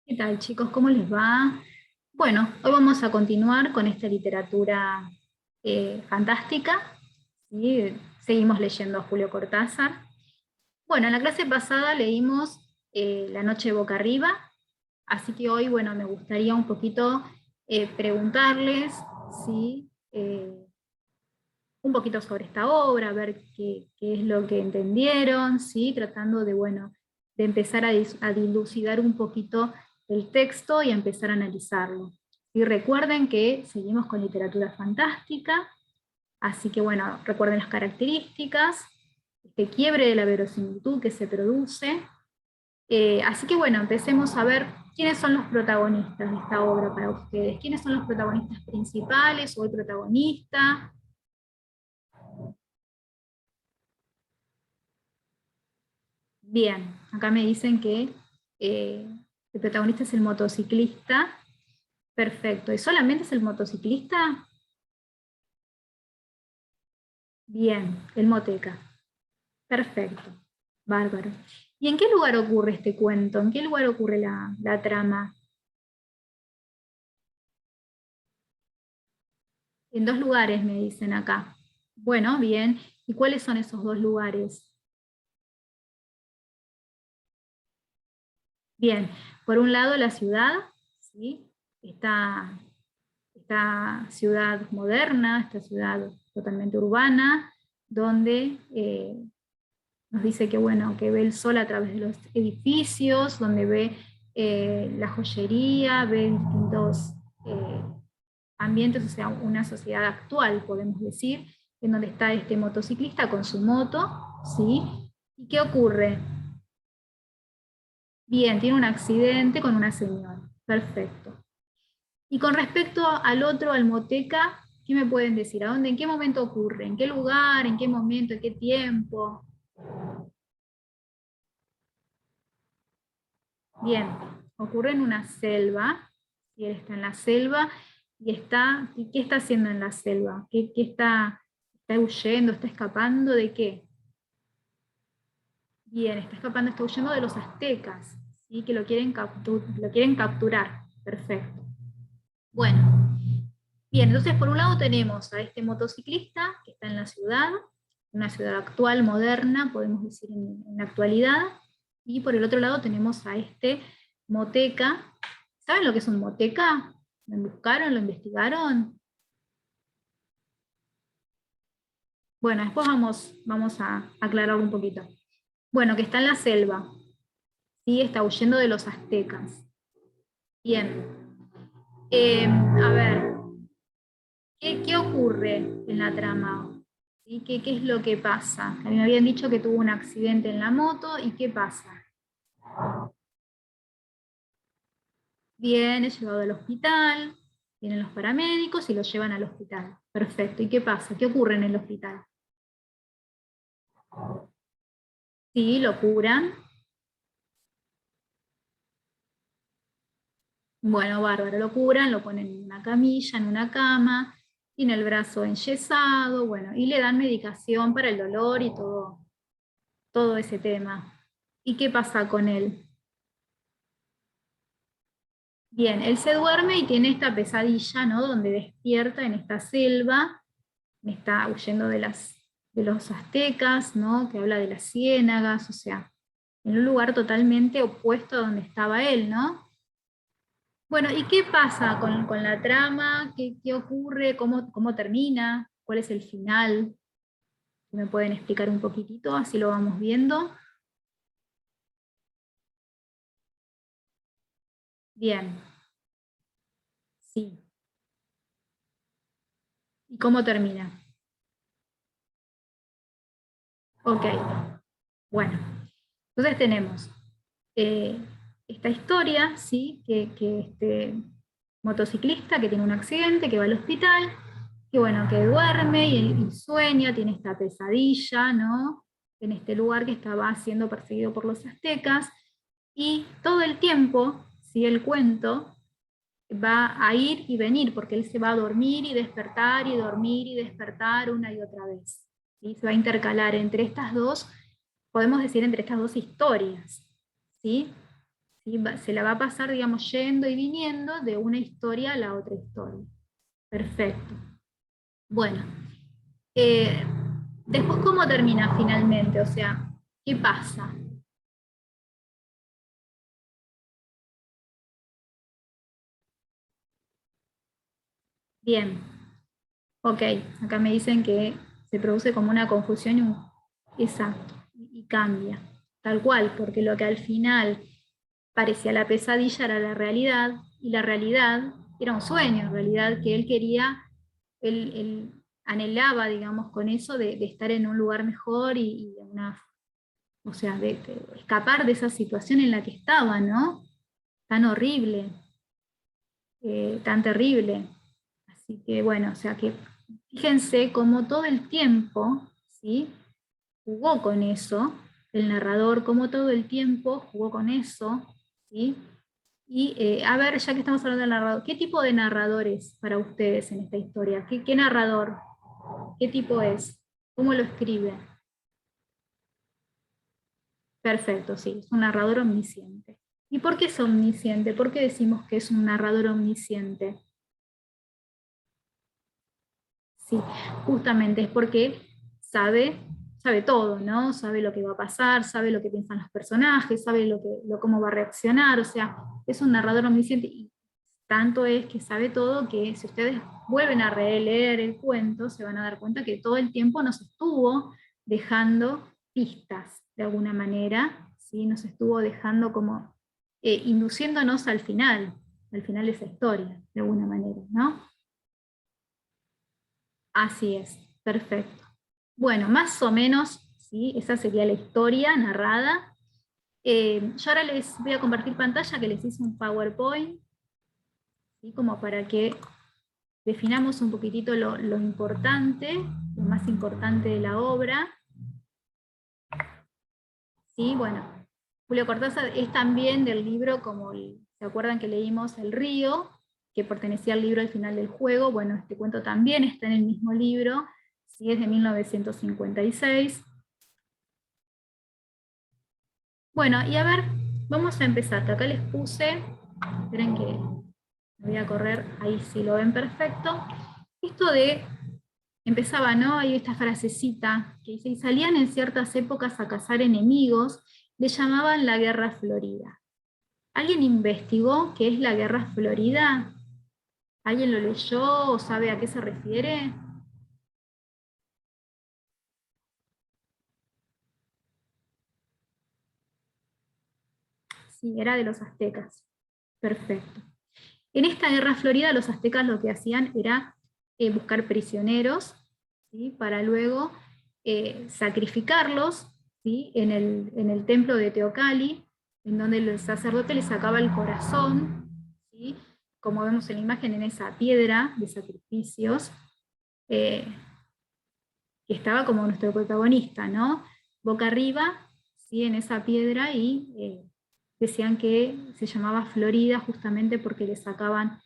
¿Qué tal, chicos? ¿Cómo les va? Bueno, hoy vamos a continuar con esta literatura fantástica, ¿sí? Seguimos leyendo a Julio Cortázar. Bueno, en la clase pasada leímos La noche boca arriba, así que hoy, bueno, me gustaría un poquito preguntarles, ¿sí? Un poquito sobre esta obra, ver qué es lo que entendieron, ¿sí? Tratando de, bueno, de empezar a dilucidar un poquito el texto y a empezar a analizarlo. Y recuerden que seguimos con literatura fantástica, así que bueno, recuerden las características, este quiebre de la verosimilitud que se produce. Así que bueno, empecemos a ver quiénes son los protagonistas de esta obra para ustedes, quiénes son los protagonistas principales o el protagonista. Bien, acá me dicen que eh, el protagonista es el motociclista. Perfecto. ¿Y solamente es el motociclista? Bien, el moteca. Perfecto. Bárbaro. ¿Y en qué lugar ocurre este cuento? ¿En qué lugar ocurre la trama? En dos lugares me dicen acá. Bueno, bien. ¿Y cuáles son esos dos lugares? Bien, por un lado la ciudad, ¿sí? Esta ciudad moderna, esta ciudad totalmente urbana, donde nos dice que, bueno, que ve el sol a través de los edificios, donde ve la joyería, ve distintos eh, ambientes, o sea, una sociedad actual, podemos decir, en donde está este motociclista con su moto, ¿sí? ¿Y qué ocurre? Bien, tiene un accidente con una señora, perfecto. Y con respecto al otro, al moteca, ¿qué me pueden decir? ¿A dónde, en qué momento ocurre? ¿En qué lugar? ¿En qué momento? ¿En qué tiempo? Bien, ocurre en una selva, y él está en la selva, ¿y qué está haciendo en la selva? ¿Qué está huyendo? ¿Está escapando de qué? Bien, está escapando, está huyendo de los aztecas, ¿sí? Que lo quieren capturar. Perfecto. Bueno, bien, entonces por un lado tenemos a este motociclista que está en la ciudad, una ciudad actual, moderna, podemos decir en la actualidad, y por el otro lado tenemos a este moteca. ¿Saben lo que es un moteca? ¿Lo buscaron? ¿Lo investigaron? Bueno, después vamos a aclarar un poquito. Bueno, que está en la selva, ¿sí? Está huyendo de los aztecas. Bien, a ver, ¿qué ocurre en la trama? ¿Sí? ¿Qué es lo que pasa? A mí me habían dicho que tuvo un accidente en la moto, ¿y qué pasa? Bien, es llevado al hospital, vienen los paramédicos y lo llevan al hospital. Perfecto, ¿y qué pasa? ¿Qué ocurre en el hospital? Sí, lo curan. Bueno, bárbaro, lo curan, lo ponen en una camilla, en una cama, tiene el brazo enyesado, bueno, y le dan medicación para el dolor y todo ese tema. ¿Y qué pasa con él? Bien, él se duerme y tiene esta pesadilla, ¿no? Donde despierta en esta selva, está huyendo de los aztecas, ¿no? Que habla de las ciénagas, o sea, en un lugar totalmente opuesto a donde estaba él, ¿no? Bueno, ¿y qué pasa con la trama? ¿Qué ocurre? ¿Cómo termina? ¿Cuál es el final? ¿Me pueden explicar un poquitito? Así lo vamos viendo. Bien, sí. ¿Y cómo termina? Ok, bueno. Entonces tenemos eh, esta historia, ¿sí? Que este motociclista que tiene un accidente, que va al hospital, que bueno, que duerme y sueña, tiene esta pesadilla, ¿no? En este lugar que estaba siendo perseguido por los aztecas, y todo el tiempo, ¿sí? El cuento va a ir y venir, porque él se va a dormir y despertar y dormir y despertar una y otra vez. ¿Sí? Se va a intercalar entre estas dos, podemos decir entre estas dos historias. ¿Sí? ¿sí? Se la va a pasar, digamos, yendo y viniendo de una historia a la otra historia. Perfecto. Bueno, eh, después, ¿cómo termina finalmente? O sea, ¿qué pasa? Bien, ok, acá me dicen que se produce como una confusión, exacto, y cambia, tal cual, porque lo que al final parecía la pesadilla era la realidad, y la realidad era un sueño, en realidad, que él quería, él anhelaba, digamos, con eso de estar en un lugar mejor y o sea, de escapar de esa situación en la que estaba, ¿no? Tan horrible, tan terrible. Así que bueno, o sea que fíjense cómo todo el tiempo, ¿sí? Jugó con eso, el narrador, cómo todo el tiempo jugó con eso, ¿sí? Y a ver, ya que estamos hablando del narrador, ¿qué tipo de narrador es para ustedes en esta historia? ¿Qué narrador? ¿Qué tipo es? ¿Cómo lo escribe? Perfecto, sí, es un narrador omnisciente. ¿Y por qué es omnisciente? ¿Por qué decimos que es un narrador omnisciente? Sí, justamente es porque sabe todo, ¿no? Sabe lo que va a pasar, sabe lo que piensan los personajes, sabe cómo va a reaccionar, o sea, es un narrador omnisciente y tanto es que sabe todo que si ustedes vuelven a releer el cuento, se van a dar cuenta que todo el tiempo nos estuvo dejando pistas de alguna manera, ¿sí? Nos estuvo dejando como induciéndonos al final de esa historia, de alguna manera, ¿no? Así es, perfecto. Bueno, más o menos, ¿sí? Esa sería la historia narrada. Yo ahora les voy a compartir pantalla que les hice un PowerPoint, ¿sí? Como para que definamos un poquitito lo importante, lo más importante de la obra. ¿Sí? Bueno, Julio Cortázar es también del libro, como ¿se acuerdan que leímos El río? Que pertenecía al libro El final del juego. Bueno, este cuento también está en el mismo libro, ¿sí? Es de 1956. Bueno, y a ver, vamos a empezar, que acá les puse, esperen que me voy a correr, ahí sí lo ven perfecto. Esto de, empezaba, ¿no? Hay esta frasecita que dice, y salían en ciertas épocas a cazar enemigos, le llamaban la Guerra Florida. ¿Alguien investigó qué es la Guerra Florida? ¿Alguien lo leyó o sabe a qué se refiere? Sí, era de los aztecas. Perfecto. En esta guerra florida los aztecas lo que hacían era buscar prisioneros, ¿sí? Para luego sacrificarlos, ¿sí? En el templo de Teocalli, en donde el sacerdote le sacaba el corazón, ¿sí? Como vemos en la imagen, en esa piedra de sacrificios, eh, que estaba como nuestro protagonista, ¿no? Boca arriba, ¿sí? En esa piedra, y decían que se llamaba Florida justamente porque le sacaban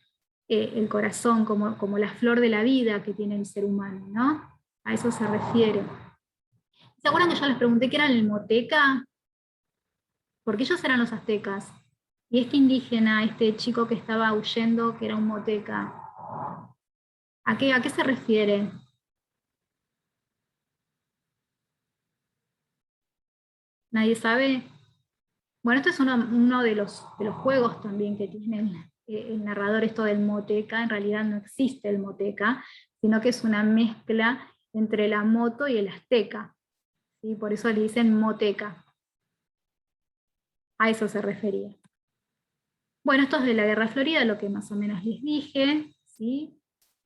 el corazón, como la flor de la vida que tiene el ser humano, ¿no? A eso se refiere. ¿Se acuerdan que yo les pregunté qué era el moteca? Porque ellos eran los aztecas. Y este indígena, este chico que estaba huyendo, que era un moteca, a qué se refiere? ¿Nadie sabe? Bueno, esto es uno de los juegos también que tiene el narrador, esto del moteca. En realidad no existe el moteca, sino que es una mezcla entre la moto y el azteca, ¿sí? Por eso le dicen moteca, a eso se refería. Bueno, esto es de la Guerra Florida, lo que más o menos les dije, ¿sí?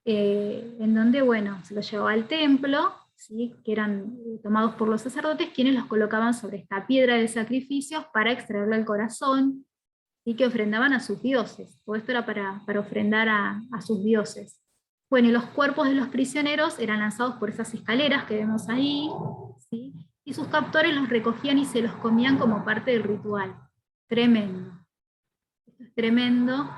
En donde, bueno, se los llevaba al templo, ¿sí? Que eran tomados por los sacerdotes, quienes los colocaban sobre esta piedra de sacrificios para extraerle el corazón, y que ofrendaban a sus dioses. Todo esto era para ofrendar a sus dioses. Bueno, y los cuerpos de los prisioneros eran lanzados por esas escaleras que vemos ahí, ¿sí? Y sus captores los recogían y se los comían como parte del ritual. Tremendo. Esto es tremendo.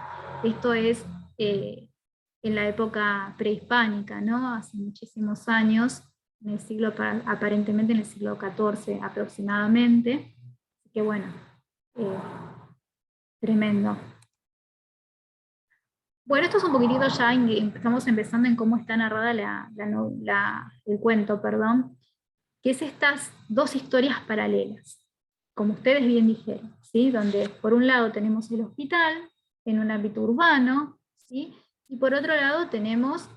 Esto es en la época prehispánica, ¿no? Hace muchísimos años, en el siglo, aparentemente en el siglo XIV aproximadamente. Así que bueno, eh, tremendo. Bueno, esto es un poquitito ya, estamos empezando en cómo está narrada el cuento, perdón, que es estas dos historias paralelas, como ustedes bien dijeron, ¿sí? Donde por un lado tenemos el hospital en un ámbito urbano, ¿sí? Y por otro lado tenemos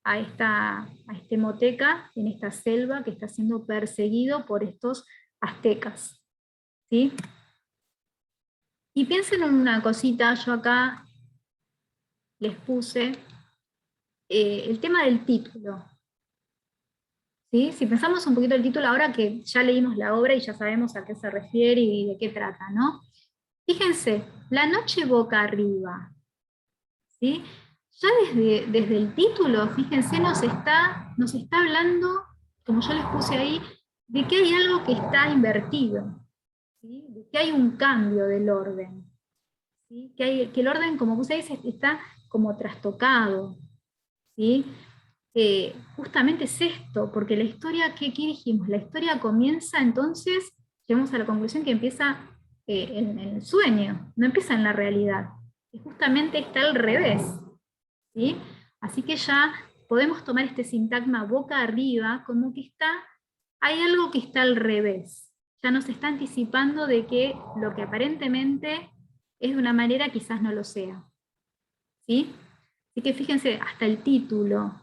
a este moteca en esta selva que está siendo perseguido por estos aztecas, ¿sí? Y piensen en una cosita, yo acá les puse el tema del título, ¿sí? Si pensamos un poquito el título, ahora que ya leímos la obra y ya sabemos a qué se refiere y de qué trata, ¿no? Fíjense, la noche boca arriba, ¿sí? Ya desde el título, fíjense, nos está hablando, como yo les puse ahí, de que hay algo que está invertido, ¿sí? De que hay un cambio del orden, ¿sí? Que el orden, como puse ahí, está como trastocado, ¿sí? Justamente es esto, porque la historia, ¿qué dijimos? La historia comienza entonces, llegamos a la conclusión que empieza en el sueño, no empieza en la realidad, y justamente está al revés, ¿sí? Así que ya podemos tomar este sintagma boca arriba como que hay algo que está al revés, ya nos está anticipando de que lo que aparentemente es de una manera quizás no lo sea, ¿sí? Así que fíjense, hasta el título,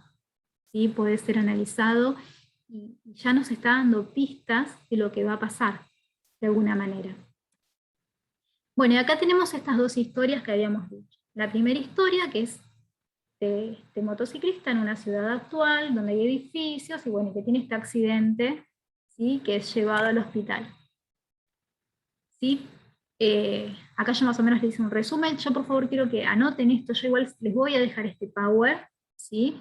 ¿sí? Puede ser analizado y ya nos está dando pistas de lo que va a pasar, de alguna manera. Bueno, y acá tenemos estas dos historias que habíamos dicho. La primera historia, que es de motociclista en una ciudad actual, donde hay edificios, y bueno, que tiene este accidente, ¿sí? Que es llevado al hospital. ¿Sí? Acá yo más o menos les hice un resumen. Yo por favor quiero que anoten esto, yo igual les voy a dejar este power, ¿sí?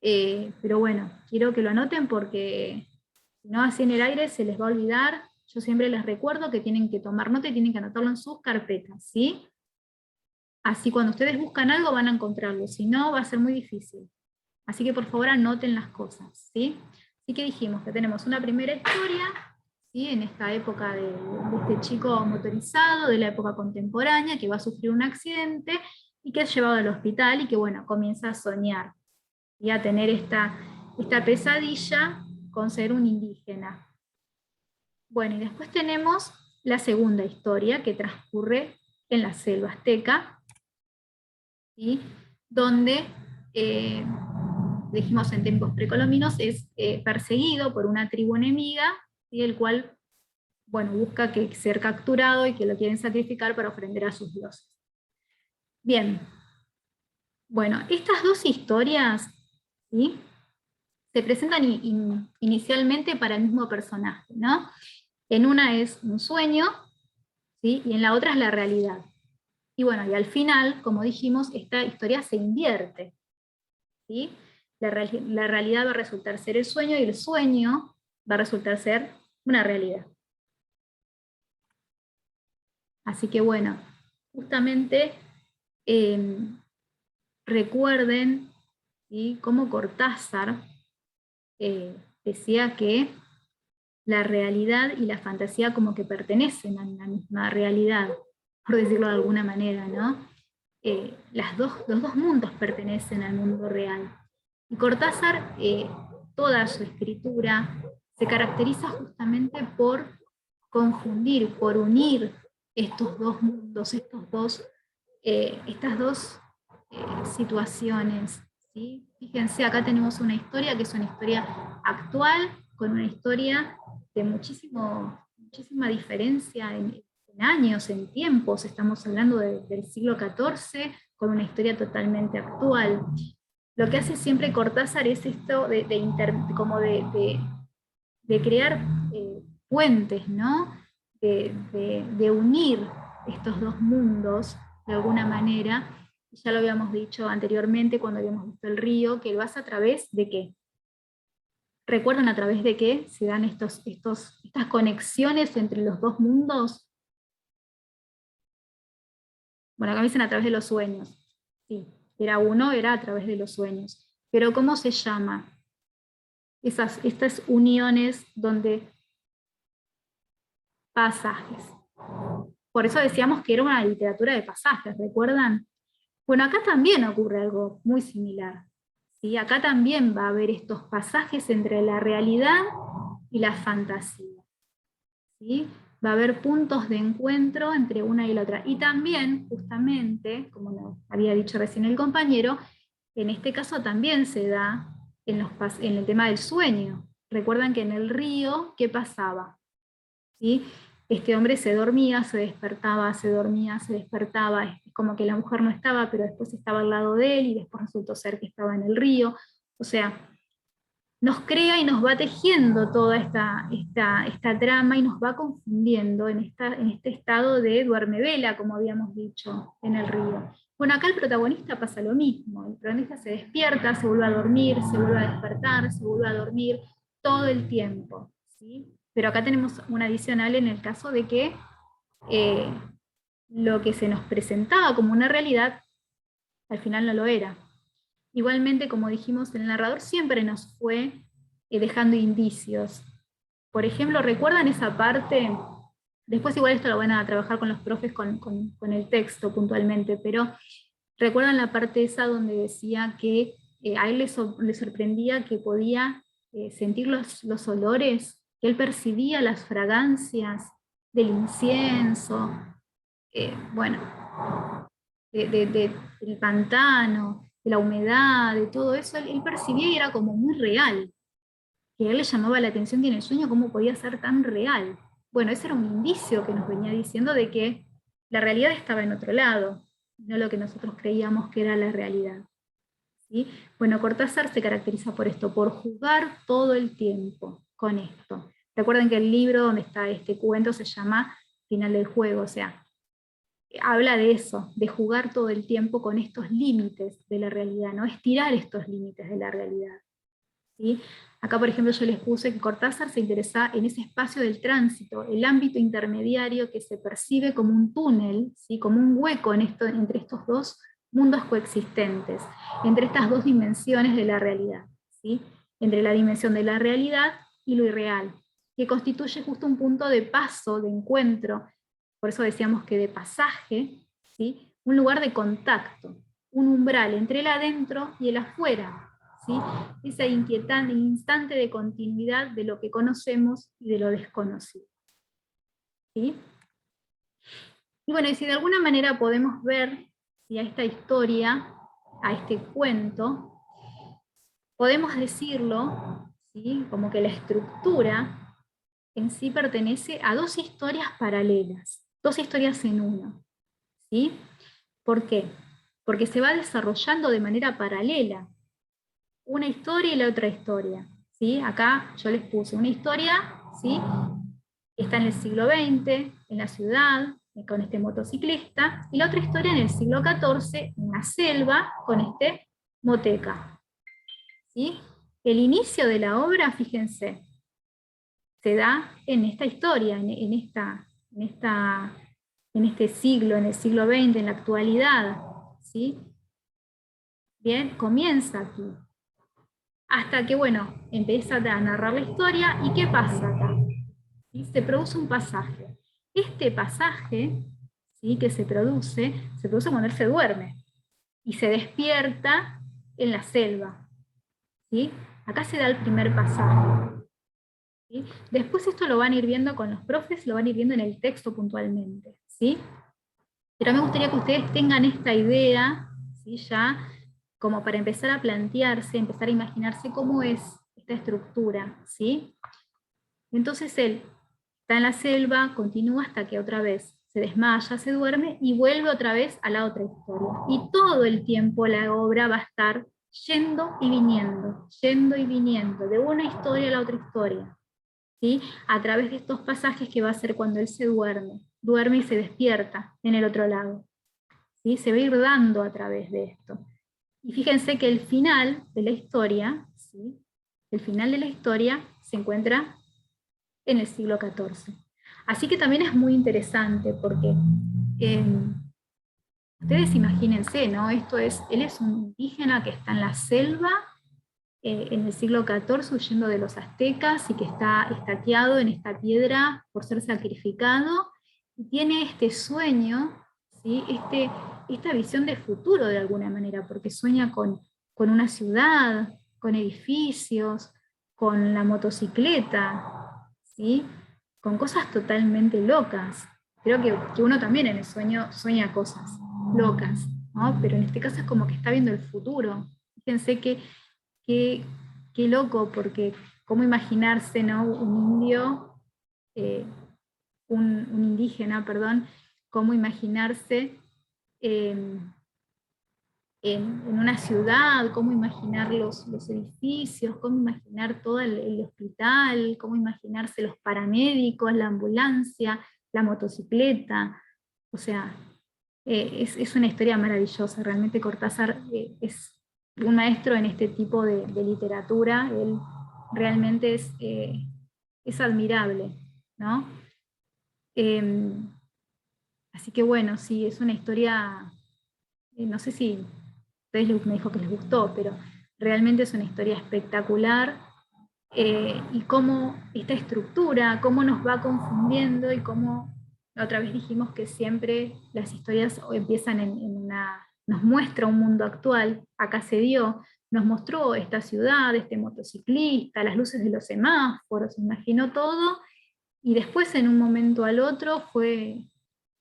Pero bueno, quiero que lo anoten porque si no, así en el aire se les va a olvidar. Yo siempre les recuerdo que tienen que tomar nota y tienen que anotarlo en sus carpetas, ¿sí? Así cuando ustedes buscan algo van a encontrarlo, si no va a ser muy difícil. Así que por favor anoten las cosas, ¿sí? Así que dijimos que tenemos una primera historia, ¿sí? En esta época de este chico motorizado, de la época contemporánea, que va a sufrir un accidente y que es llevado al hospital y que, bueno, comienza a soñar y a tener esta pesadilla con ser un indígena. Bueno, y después tenemos la segunda historia que transcurre en la selva azteca, ¿sí? Donde, dijimos en tiempos precolombinos, es perseguido por una tribu enemiga, ¿sí? El cual, bueno, busca ser capturado y que lo quieren sacrificar para ofrendar a sus dioses. Bien, bueno, estas dos historias, ¿sí? Se presentan inicialmente para el mismo personaje, ¿no? En una es un sueño, ¿sí? Y en la otra es la realidad. Y bueno, y al final, como dijimos, esta historia se invierte, ¿sí? La realidad va a resultar ser el sueño y el sueño va a resultar ser una realidad. Así que bueno, justamente recuerden, ¿sí? Cómo Cortázar decía que la realidad y la fantasía como que pertenecen a la misma realidad, por decirlo de alguna manera, ¿no? Los dos mundos pertenecen al mundo real. Y Cortázar, toda su escritura, se caracteriza justamente por confundir, por unir estos dos mundos, estas dos situaciones, ¿sí? Fíjense, acá tenemos una historia que es una historia actual, con una historia de muchísima diferencia en años, en tiempos. Estamos hablando del siglo XIV, con una historia totalmente actual. Lo que hace siempre Cortázar es esto de crear puentes, ¿no? De unir estos dos mundos de alguna manera. Ya lo habíamos dicho anteriormente cuando habíamos visto el río, que lo hace a través de qué. ¿Recuerdan a través de qué se dan estas conexiones entre los dos mundos? Bueno, acá me dicen a través de los sueños. Sí, era a través de los sueños. Pero ¿cómo se llama? Estas uniones donde pasajes. Por eso decíamos que era una literatura de pasajes, ¿recuerdan? Bueno, acá también ocurre algo muy similar. ¿Sí? Acá también va a haber estos pasajes entre la realidad y la fantasía. ¿Sí? Va a haber puntos de encuentro entre una y la otra. Y también, justamente, como nos había dicho recién el compañero, en este caso también se da en el tema del sueño. Recuerdan que en el río, ¿qué pasaba? ¿Sí? Este hombre se dormía, se despertaba, se dormía, se despertaba, es como que la mujer no estaba, pero después estaba al lado de él y después resultó ser que estaba en el río. O sea, nos crea y nos va tejiendo toda esta trama y nos va confundiendo en este estado de duermevela, como habíamos dicho, en el río. Bueno, acá el protagonista pasa lo mismo, el protagonista se despierta, se vuelve a dormir, se vuelve a despertar, se vuelve a dormir todo el tiempo, ¿sí? Pero acá tenemos un adicional en el caso de que eh, lo que se nos presentaba como una realidad, al final no lo era. Igualmente, como dijimos, el narrador siempre nos fue dejando indicios. Por ejemplo, ¿recuerdan esa parte? Después igual esto lo van a trabajar con los profes con el texto puntualmente, pero ¿recuerdan la parte esa donde decía que a él le sorprendía que podía sentir los olores, que él percibía las fragancias del incienso, bueno, del pantano, de la humedad, de todo eso, él percibía y era como muy real, que a él le llamaba la atención que en el sueño cómo podía ser tan real. Bueno, ese era un indicio que nos venía diciendo de que la realidad estaba en otro lado, no lo que nosotros creíamos que era la realidad. ¿Sí? Bueno, Cortázar se caracteriza por esto, por jugar todo el tiempo con esto. Recuerden que el libro donde está este cuento se llama Final del juego, o sea, habla de eso, de jugar todo el tiempo con estos límites de la realidad, ¿no? Estirar estos límites de la realidad. ¿Sí? Acá, por ejemplo, yo les puse que Cortázar se interesa en ese espacio del tránsito, el ámbito intermediario que se percibe como un túnel, ¿sí? Como un hueco entre estos dos mundos coexistentes, entre estas dos dimensiones de la realidad, ¿sí? Entre la dimensión de la realidad y lo irreal, que constituye justo un punto de paso, de encuentro, por eso decíamos que de pasaje, ¿sí? Un lugar de contacto, un umbral entre el adentro y el afuera, ¿sí? Ese inquietante instante de continuidad de lo que conocemos y de lo desconocido. ¿Sí? Y bueno, y si de alguna manera podemos ver a esta historia, a este cuento, podemos decirlo, ¿sí? Como que la estructura en sí pertenece a dos historias paralelas, dos historias en una. ¿Sí? ¿Por qué? Porque se va desarrollando de manera paralela una historia y la otra historia. ¿Sí? Acá yo les puse una historia, ¿sí? Está en el siglo XX, en la ciudad, con este motociclista, y la otra historia en el siglo XIV, en la selva, con este moteca. ¿Sí? El inicio de la obra, fíjense, se da en esta historia, en este siglo, en el siglo XX, en la actualidad. ¿Sí? Bien, comienza aquí. Hasta que, bueno, empieza a narrar la historia, ¿y qué pasa acá? ¿Sí? Se produce un pasaje. Este pasaje, ¿sí? Que se produce cuando él se duerme y se despierta en la selva. ¿Sí? Acá se da el primer pasaje. ¿Sí? Después esto lo van a ir viendo con los profes, lo van a ir viendo en el texto puntualmente. ¿Sí? Pero me gustaría que ustedes tengan esta idea, ¿sí? Ya como para empezar a plantearse, empezar a imaginarse cómo es esta estructura, ¿sí? Entonces él está en la selva, continúa hasta que otra vez se desmaya, se duerme y vuelve otra vez a la otra historia. Y todo el tiempo la obra va a estar yendo y viniendo, de una historia a la otra historia, ¿sí? A través de estos pasajes que va a ser cuando él se duerme y se despierta en el otro lado. ¿Sí? Se va a ir dando a través de esto. Y fíjense que el final de la historia, ¿sí? El final de la historia se encuentra en el siglo XIV. Así que también es muy interesante porque ustedes imagínense, ¿no? Él es un indígena que está en la selva en el siglo XIV huyendo de los aztecas y que está estaqueado en esta piedra por ser sacrificado, tiene este sueño, ¿sí? Esta visión de futuro de alguna manera, porque sueña con una ciudad, con edificios, con la motocicleta, ¿sí? Con cosas totalmente locas. Creo que uno también en el sueño sueña cosas locas, ¿no? Pero en este caso es como que está viendo el futuro. Fíjense qué, qué loco, porque cómo imaginarse, ¿no? Un indio, eh, un indígena, perdón, cómo imaginarse eh, en una ciudad, cómo imaginar los edificios, cómo imaginar todo el hospital, cómo imaginarse los paramédicos, la ambulancia, la motocicleta. O sea, es una historia maravillosa. Realmente Cortázar es un maestro en este tipo de literatura. Él realmente es admirable, ¿no? Así que bueno, sí, es una historia, no sé si ustedes me dijo que les gustó, pero realmente es una historia espectacular, y cómo esta estructura, cómo nos va confundiendo y cómo la otra vez dijimos que siempre las historias empiezan nos muestra un mundo actual, acá se dio, nos mostró esta ciudad, este motociclista, las luces de los semáforos, se imaginó todo, y después en un momento al otro se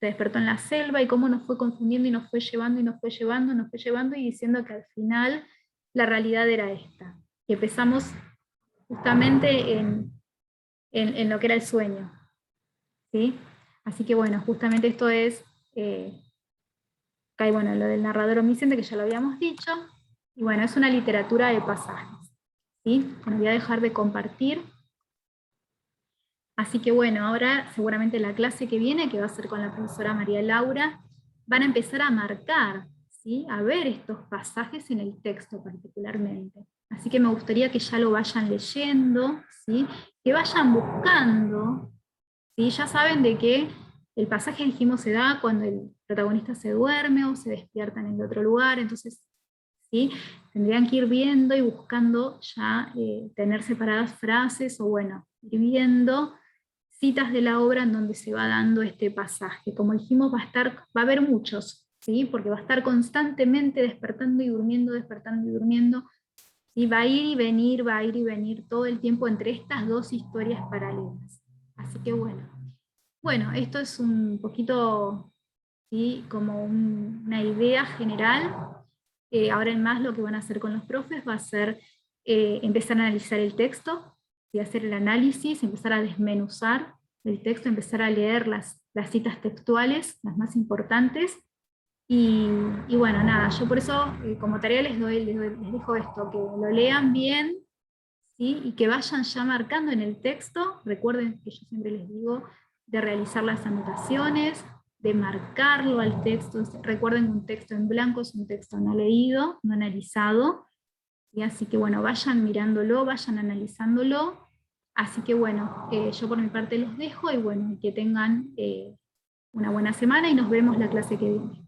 despertó en la selva y cómo nos fue confundiendo y nos fue llevando y nos fue llevando, nos fue llevando y diciendo que al final la realidad era esta, que empezamos justamente en lo que era el sueño, ¿sí? Así que bueno, justamente esto es, acá hay, bueno, lo del narrador omnisciente que ya lo habíamos dicho, y bueno, es una literatura de pasajes, ¿sí? Bueno, voy a dejar de compartir. Así que bueno, ahora seguramente la clase que viene, que va a ser con la profesora María Laura, van a empezar a marcar, ¿sí? A ver estos pasajes en el texto particularmente. Así que me gustaría que ya lo vayan leyendo, ¿sí? Que vayan buscando, ¿sí? Ya saben de que el pasaje, dijimos, se da cuando el protagonista se duerme o se despierta en el otro lugar, entonces, ¿sí? Tendrían que ir viendo y buscando ya tener separadas frases o bueno, ir viendo citas de la obra en donde se va dando este pasaje. Como dijimos, va a haber muchos, ¿sí? Porque va a estar constantemente despertando y durmiendo, ¿sí? Va a ir y venir, va a ir y venir todo el tiempo entre estas dos historias paralelas. Así que bueno. Bueno, esto es un poquito, ¿sí? Como una idea general. Ahora en más lo que van a hacer con los profes va a ser empezar a analizar el texto, y hacer el análisis, empezar a desmenuzar el texto, empezar a leer las citas textuales, las más importantes, y bueno, nada, yo por eso como tarea les dejo esto, que lo lean bien, ¿sí? Y que vayan ya marcando en el texto, recuerden que yo siempre les digo, de realizar las anotaciones, de marcarlo al texto, recuerden que un texto en blanco es un texto no leído, no analizado, y así que bueno, vayan mirándolo, vayan analizándolo, así que bueno, yo por mi parte los dejo, y bueno, que tengan una buena semana y nos vemos la clase que viene.